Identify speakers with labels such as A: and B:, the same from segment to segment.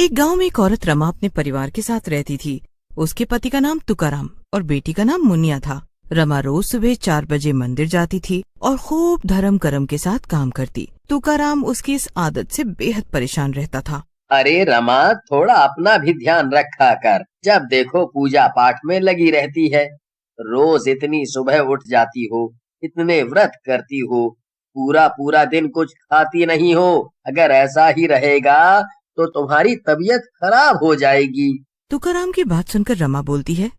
A: एक गांव में एक औरत रमा अपने परिवार के साथ रहती थी। उसके पति का नाम तुकाराम और बेटी का नाम मुनिया था। रमा रोज सुबह 4 बजे मंदिर जाती थी और खूब धर्म कर्म के साथ काम करती। तुकाराम उसकी इस आदत से बेहद परेशान रहता था।
B: अरे रमा, थोड़ा अपना भी ध्यान रखा कर। जब देखो पूजा पाठ में लगी रहती है। रोज इतनी सुबह उठ जाती हो, इतने व्रत करती हो, पूरा पूरा दिन कुछ खाती नहीं हो। अगर ऐसा ही रहेगा तो तुम्हारी तबीयत खराब हो जाएगी।
A: तुकाराम की बात सुनकर रमा बोलती है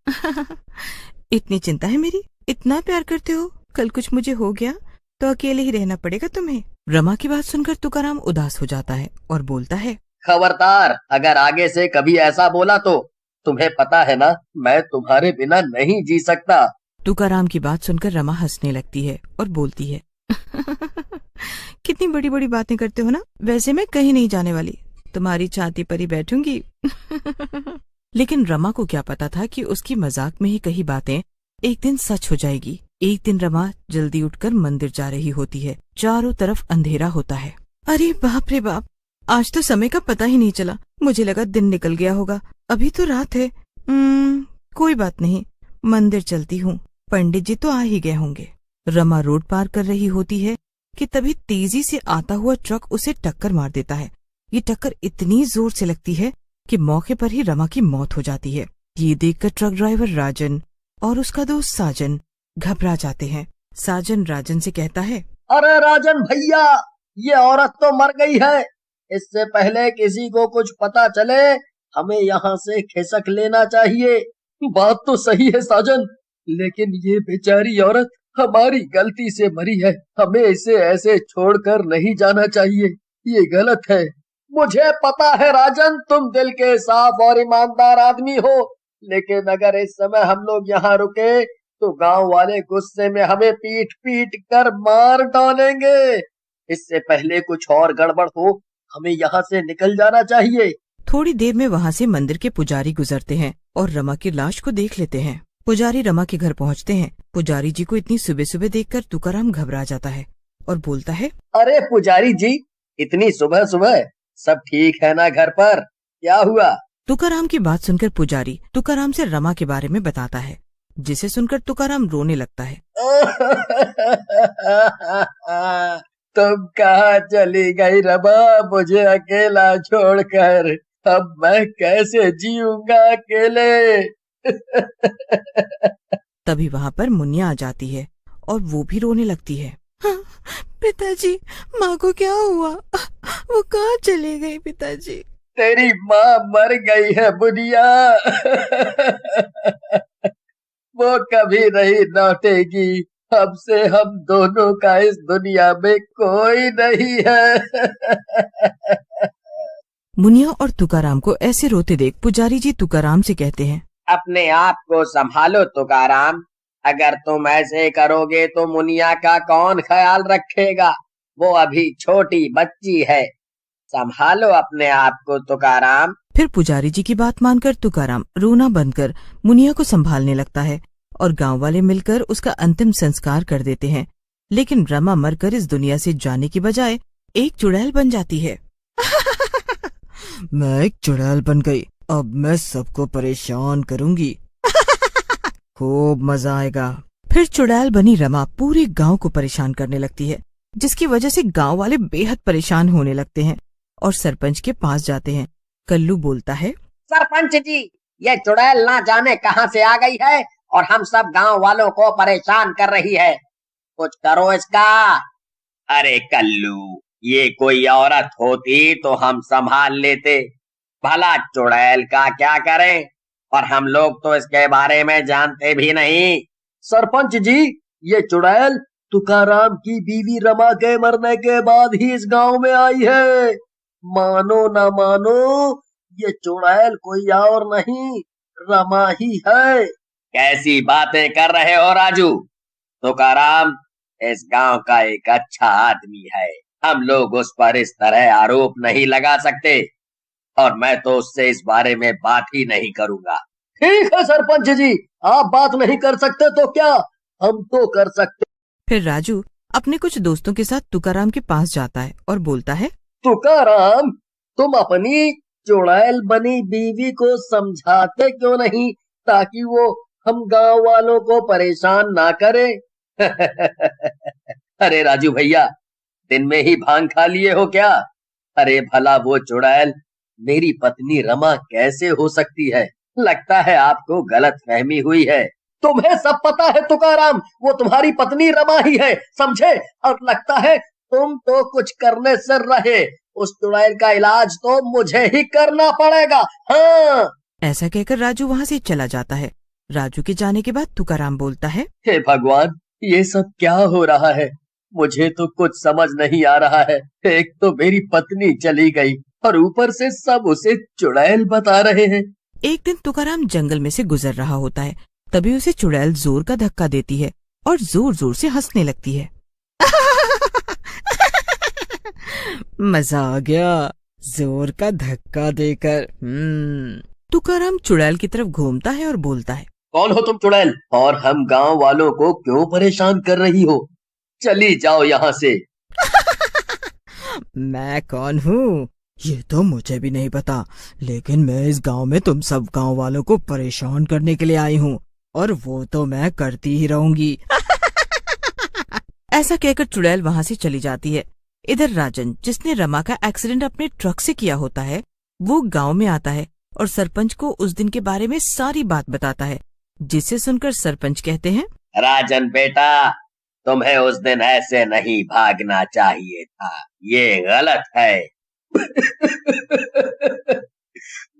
A: इतनी चिंता है मेरी, इतना प्यार करते हो, कल कुछ मुझे हो गया तो अकेले ही रहना पड़ेगा तुम्हें। रमा की बात सुनकर तुकाराम उदास हो जाता है और बोलता है,
B: खबरदार, अगर आगे से कभी ऐसा बोला तो तुम्हें पता है ना, मैं तुम्हारे बिना नहीं जी सकता।
A: तुकाराम की बात सुनकर रमा हंसने लगती है और बोलती है कितनी बड़ी बड़ी बातें करते हो ना। वैसे मैं कहीं नहीं जाने वाली, तुम्हारी छाती पर ही बैठूंगी। लेकिन रमा को क्या पता था कि उसकी मजाक में ही कही बातें एक दिन सच हो जाएगी। एक दिन रमा जल्दी उठकर मंदिर जा रही होती है। चारों तरफ अंधेरा होता है। अरे बाप रे बाप, आज तो समय का पता ही नहीं चला। मुझे लगा दिन निकल गया होगा, अभी तो रात है। कोई बात नहीं, मंदिर चलती हूँ, पंडित जी तो आ ही गए होंगे। रमा रोड पार कर रही होती है कि तभी तेजी से आता हुआ ट्रक उसे टक्कर मार देता है। ये टक्कर इतनी जोर से लगती है कि मौके पर ही रमा की मौत हो जाती है। ये देखकर ट्रक ड्राइवर राजन और उसका दोस्त साजन घबरा जाते हैं। साजन राजन से कहता है,
B: अरे राजन भैया, ये औरत तो मर गई है। इससे पहले किसी को कुछ पता चले हमें यहाँ से खिसक लेना चाहिए। बात तो सही है साजन, लेकिन ये बेचारी औरत हमारी गलती से मरी है। हमें इसे ऐसे छोड़कर नहीं जाना चाहिए, ये गलत है। मुझे पता है राजन, तुम दिल के साफ और ईमानदार आदमी हो, लेकिन अगर इस समय हम लोग यहाँ रुके तो गांव वाले गुस्से में हमें पीट पीट कर मार डालेंगे। इससे पहले कुछ और गड़बड़ हो, हमें यहाँ से निकल जाना चाहिए।
A: थोड़ी देर में वहाँ से मंदिर के पुजारी गुजरते हैं और रमा की लाश को देख लेते हैं। पुजारी रमा के घर पहुँचते हैं। पुजारी जी को इतनी सुबह सुबह देखकर तुकाराम घबरा जाता है और बोलता है,
B: अरे पुजारी जी, इतनी सुबह सुबह सब ठीक है ना घर पर? क्या हुआ?
A: तुकाराम की बात सुनकर पुजारी तुकाराम से रमा के बारे में बताता है, जिसे सुनकर तुकाराम रोने लगता है।
B: तुम कहाँ चली गई रमा, मुझे अकेला छोड़कर? अब मैं कैसे जीऊंगा अकेले?
A: तभी वहाँ पर मुनिया आ जाती है और वो भी रोने लगती है। हाँ, पिताजी, माँ को क्या हुआ? वो कहाँ चले गई पिताजी?
B: तेरी माँ मर गई है बुनिया। वो कभी नहीं लौटेगी। अब से हम दोनों का इस दुनिया में कोई नहीं है।
A: मुनिया और तुकाराम को ऐसे रोते देख पुजारी जी तुकाराम से कहते हैं,
B: अपने आप को संभालो तुकाराम। अगर तुम ऐसे करोगे तो मुनिया का कौन ख्याल रखेगा? वो अभी छोटी बच्ची है। संभालो अपने आप को तुकाराम।
A: फिर पुजारी जी की बात मानकर तुकाराम रोना बंद कर मुनिया को संभालने लगता है और गांव वाले मिलकर उसका अंतिम संस्कार कर देते हैं। लेकिन रमा मरकर इस दुनिया से जाने की बजाय एक चुड़ैल बन जाती है। मैं एक चुड़ैल बन गई, अब मैं सबको परेशान करूंगी। खूब मजा आएगा। फिर चुड़ैल बनी रमा पूरे गांव को परेशान करने लगती है, जिसकी वजह से गांव वाले बेहद परेशान होने लगते हैं और सरपंच के पास जाते हैं। कल्लू बोलता है,
B: सरपंच जी, ये चुड़ैल ना जाने कहां से आ गई है और हम सब गांव वालों को परेशान कर रही है। कुछ करो इसका। अरे कल्लू, ये कोई औरत होती तो हम संभाल लेते, भला चुड़ैल का क्या करें? और हम लोग तो इसके बारे में जानते भी नहीं। सरपंच जी, ये चुड़ैल तुकाराम की बीवी रमा के मरने के बाद ही इस गांव में आई है। मानो ना मानो, ये चुड़ैल कोई और नहीं, रमा ही है। कैसी बातें कर रहे हो राजू? तुकाराम इस गांव का एक अच्छा आदमी है, हम लोग उस पर इस तरह आरोप नहीं लगा सकते, और मैं तो उससे इस बारे में बात ही नहीं करूंगा। ठीक है सरपंच जी, आप बात नहीं कर सकते तो क्या, हम तो कर सकते।
A: फिर राजू अपने कुछ दोस्तों के साथ तुकाराम के पास जाता है और बोलता है,
B: तुकाराम, तुम अपनी चुड़ैल बनी बीवी को समझाते क्यों नहीं, ताकि वो हम गांव वालों को परेशान ना करे। अरे राजू भैया, दिन में ही भांग खा लिए हो क्या? अरे भला वो चुड़ैल मेरी पत्नी रमा कैसे हो सकती है? लगता है आपको गलत फहमी हुई है। तुम्हें सब पता है तुकाराम, वो तुम्हारी पत्नी रमा ही है, समझे? और लगता है तुम तो कुछ करने से रहे। उस चुड़ैल का इलाज तो मुझे ही करना पड़ेगा। हाँ।
A: ऐसा कहकर राजू वहाँ से चला जाता है। राजू के जाने के बाद तुकाराम बोलता है,
B: हे भगवान, ये सब क्या हो रहा है? मुझे तो कुछ समझ नहीं आ रहा है। एक तो मेरी पत्नी चली गई और ऊपर से सब उसे चुड़ैल बता रहे हैं।
A: एक दिन तुकाराम जंगल में से गुजर रहा होता है। तभी उसे चुड़ैल जोर का धक्का देती है और जोर जोर से हंसने लगती है। मजा आ गया जोर का धक्का देकर। तुकाराम चुड़ैल की तरफ घूमता है और बोलता है,
B: कौन हो तुम चुड़ैल, और हम गांव वालों को क्यों परेशान कर रही हो? चली जाओ यहाँ से।
A: मैं कौन हूँ ये तो मुझे भी नहीं पता, लेकिन मैं इस गांव में तुम सब गांव वालों को परेशान करने के लिए आई हूँ, और वो तो मैं करती ही रहूंगी। ऐसा कहकर चुड़ैल वहाँ से चली जाती है। इधर राजन, जिसने रमा का एक्सीडेंट अपने ट्रक से किया होता है, वो गांव में आता है और सरपंच को उस दिन के बारे में सारी बात बताता है, जिसे सुनकर सरपंच कहते हैं,
B: राजन बेटा, तुम्हें उस दिन ऐसे नहीं भागना चाहिए था, ये गलत है।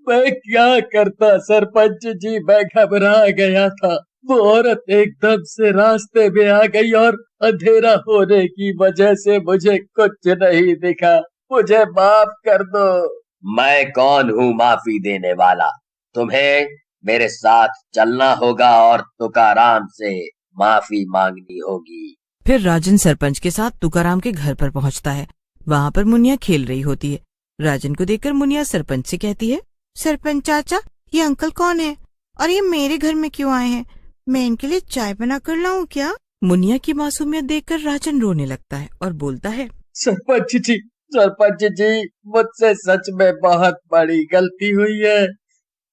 B: मैं क्या करता सरपंच जी, मैं घबरा गया था। वो औरत एकदम से रास्ते में आ गई और अंधेरा होने की वजह से मुझे कुछ नहीं दिखा। मुझे माफ कर दो। मैं कौन हूँ माफी देने वाला? तुम्हें मेरे साथ चलना होगा और तुकाराम से माफी मांगनी होगी।
A: फिर राजन सरपंच के साथ तुकाराम के घर पर पहुंचता है। वहाँ पर मुनिया खेल रही होती है। राजन को देखकर मुनिया सरपंच से कहती है, सरपंच चाचा, ये अंकल कौन है और ये मेरे घर में क्यों आए हैं? मैं इनके लिए चाय बना कर लाऊं क्या? मुनिया की मासूमियत देखकर राजन रोने लगता है और बोलता है,
B: सरपंच जी, मुझसे सच में बहुत बड़ी गलती हुई है।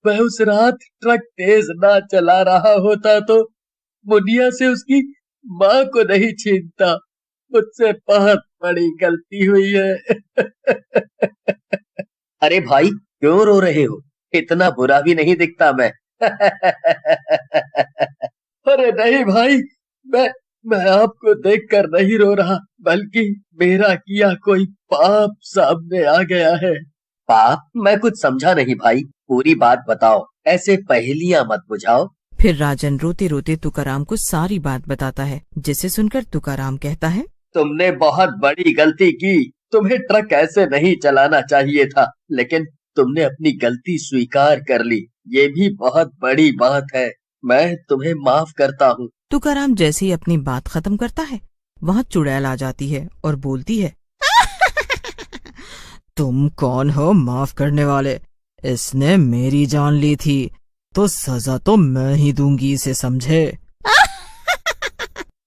B: मैं उस रात ट्रक तेज ना चला रहा होता तो मुनिया से उसकी माँ को नहीं छीनता। मुझसे बहुत बड़ी गलती हुई है। अरे भाई, क्यों रो रहे हो? इतना बुरा भी नहीं दिखता मैं। अरे नहीं भाई, मैं आपको देखकर नहीं रो रहा, बल्कि मेरा किया कोई पाप सामने आ गया है। पाप? मैं कुछ समझा नहीं भाई, पूरी बात बताओ, ऐसे पहेलियां मत बुझाओ।
A: फिर राजन रोते रोते तुकाराम को सारी बात बताता है, जिसे सुनकर तुकाराम कहता है,
B: तुमने बहुत बड़ी गलती की। तुम्हें ट्रक ऐसे नहीं चलाना चाहिए था, लेकिन तुमने अपनी गलती स्वीकार कर ली, ये भी बहुत बड़ी बात है। मैं तुम्हें माफ करता हूँ।
A: तुकाराम जैसे ही अपनी बात खत्म करता है, वहाँ चुड़ैल आ जाती है और बोलती है, तुम कौन हो माफ करने वाले? इसने मेरी जान ली थी, तो सजा तो मैं ही दूंगी इसे, समझे?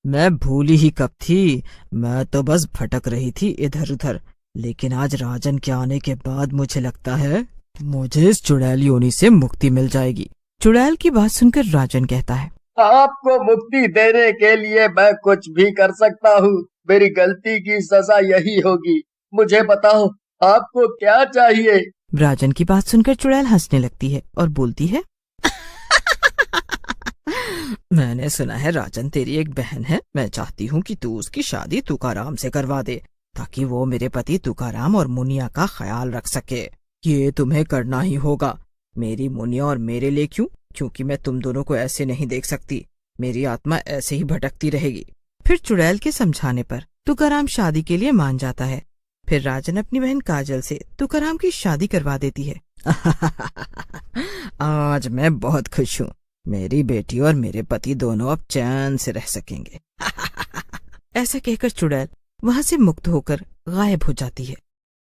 A: मैं भूली ही कब थी, मैं तो बस भटक रही थी इधर उधर, लेकिन आज राजन के आने के बाद मुझे लगता है मुझे इस चुड़ैल योनि से मुक्ति मिल जाएगी। चुड़ैल की बात सुनकर राजन कहता है,
B: आपको मुक्ति देने के लिए मैं कुछ भी कर सकता हूँ। मेरी गलती की सजा यही होगी। मुझे बताओ, आपको क्या चाहिए?
A: राजन की बात सुनकर चुड़ैल हंसने लगती है और बोलती है, मैंने सुना है राजन तेरी एक बहन है। मैं चाहती हूँ कि तू उसकी शादी तुकाराम से करवा दे, ताकि वो मेरे पति तुकाराम और मुनिया का ख्याल रख सके। ये तुम्हें करना ही होगा। मेरी मुनिया और मेरे लिए क्यों? क्योंकि मैं तुम दोनों को ऐसे नहीं देख सकती। मेरी आत्मा ऐसे ही भटकती रहेगी। फिर चुड़ैल के समझाने पर तुकाराम शादी के लिए मान जाता है। फिर राजन अपनी बहन काजल से तुकाराम की शादी करवा देती है। आज मैं बहुत खुश हूँ। मेरी बेटी और मेरे पति दोनों अब चैन से रह सकेंगे। ऐसा कहकर चुड़ैल वहाँ से मुक्त होकर गायब हो जाती है।